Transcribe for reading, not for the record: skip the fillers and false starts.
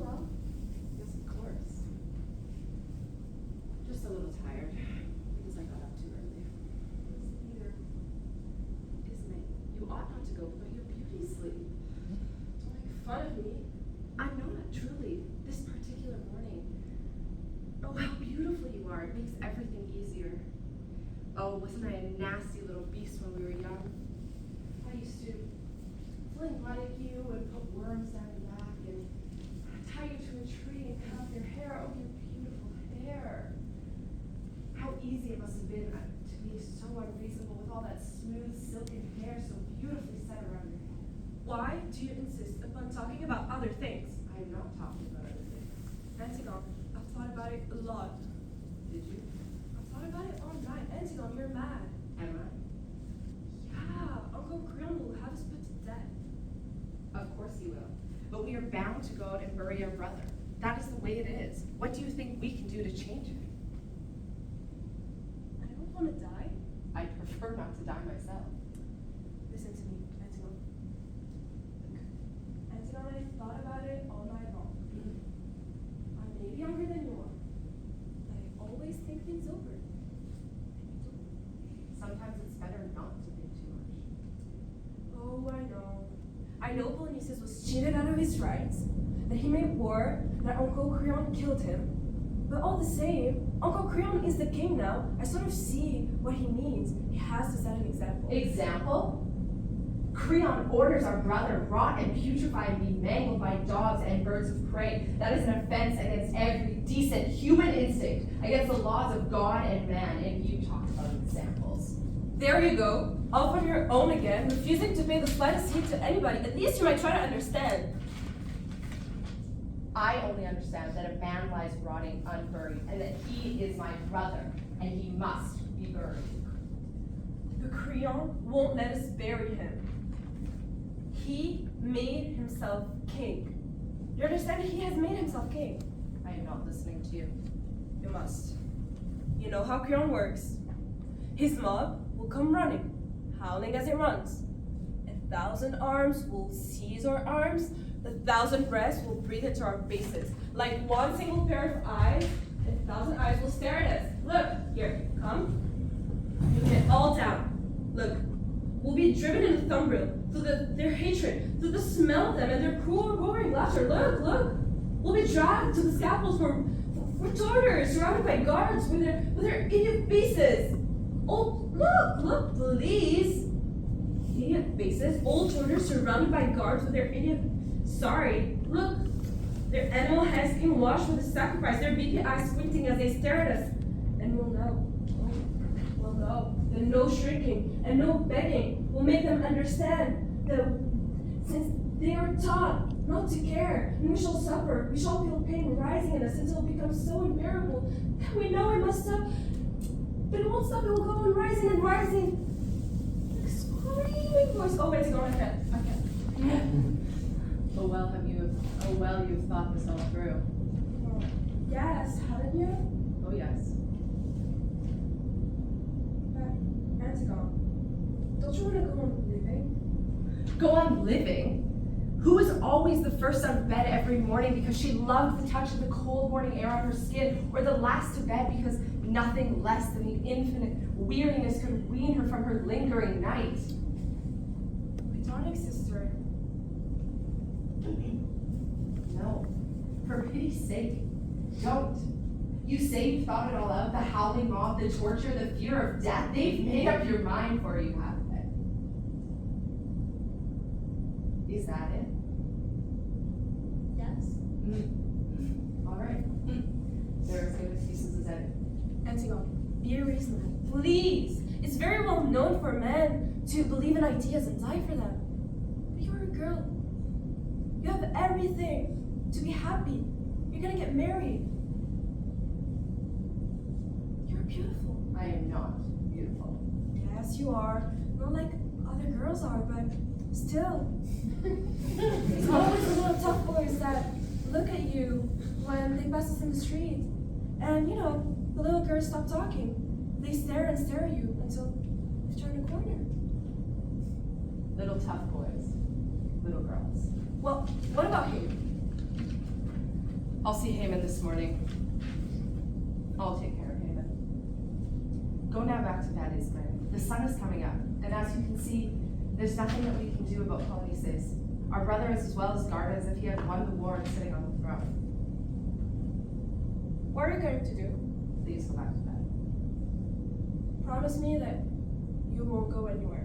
well. Yes, of course. Just a little tired because I got up too early. Neither. Ismay, you ought not to go without your beauty sleep. Don't make fun of me. I'm not, truly. This particular morning. Oh, how beautiful you are. It makes everything easier. Oh, wasn't I a nasty little beast when we were young? I used to fling right at you and put worms down your back and tie you to a tree and cut off your hair. Oh, your beautiful hair. How easy it must have been to be so unreasonable with all that smooth, silken hair so beautifully set around your head. Why do you insist upon talking about other things? I am not talking about other things. Antigone, I've thought about it a lot. Did you? I've thought about it all night. Antigone, you're mad. Am I? Yeah, Uncle Creon will have us put to death. Of course he will. But we are bound to go out and bury our brother. That is the way it is. What do you think we can do to change it? I don't want to die. I prefer not to die myself. Listen to me, Antigone. Antigone, I thought about it all night long. I may be younger than you are, but I always think things over. Sometimes it's better not to think too much. Oh, I know. I know Polonices was cheated out of his rights, that he made war, that Uncle Creon killed him. But all the same, Uncle Creon is the king now. I sort of see what he means. He has to set an example. Example? Creon orders our brother rot and putrefy and be mangled by dogs and birds of prey. That is an offense against every decent human instinct, against the laws of God and man, and you talked about examples. There you go. Off on your own again, refusing to pay the slightest heed to anybody. At least you might try to understand. I only understand that a man lies rotting unburied, and that he is my brother, and he must be buried. The Creon won't let us bury him. He made himself king. You understand? He has made himself king. I am not listening to you. You must. You know how Creon works. His mob will come running, howling as it runs. 1,000 arms will seize our arms. 1,000 breaths will breathe into our faces. Like one single pair of eyes, 1,000 eyes will stare at us. Look, here, come. You get all down. Look, we'll be driven into Thumbril through their hatred, through the smell of them and their cruel, roaring laughter. Look. We'll be dragged to the scaffolds for torture, surrounded by guards with their idiot faces. Oh, look, please. Idiot faces, old tortures surrounded by guards with their idiot. Sorry, look. Their animal heads being washed with a sacrifice, their beady eyes squinting as they stare at us. And we'll know. We'll know that no shrinking and no begging will make them understand that since they are taught not to care, and we shall suffer, we shall feel pain rising in us until it becomes so unbearable that we know it must stop. But it won't stop, it will go on rising and rising. Like screaming voice. Oh, wait, I can't. Oh well, you've thought this all through. Well, yes, haven't you? Oh yes. But, Antigone, don't you want to go on living? Go on living? Who is always the first out of bed every morning because she loved the touch of the cold morning air on her skin, or the last to bed because nothing less than the infinite weariness could wean her from her lingering night? My darling sister. No, for pity's sake, don't. You say you've thought it all out, the howling mob, the torture, the fear of death. They've made up your mind for you, haven't they? Is that it? Yes. All right. They're as good excuses as any. Antigone, be reasonable, please. It's very well known for men to believe in ideas and die for them. But you're a girl. You have everything to be happy. You're gonna get married. You're beautiful. I am not beautiful. Yes, you are. Not like other girls are, but still. There's always the little tough boys that look at you when they pass us in the street. And you know, the little girls stop talking. They stare and stare at you until they turn a corner. Little tough boys. Little girls. Well, what about him? I'll see Heyman this morning. I'll take care of Heyman. Go now back to bed, Ismail. The sun is coming up, and as you can see, there's nothing that we can do about Polices. Our brother is as well as guarded as if he had won the war and sitting on the throne. What are you going to do? Please go back to bed. Promise me that you won't go anywhere.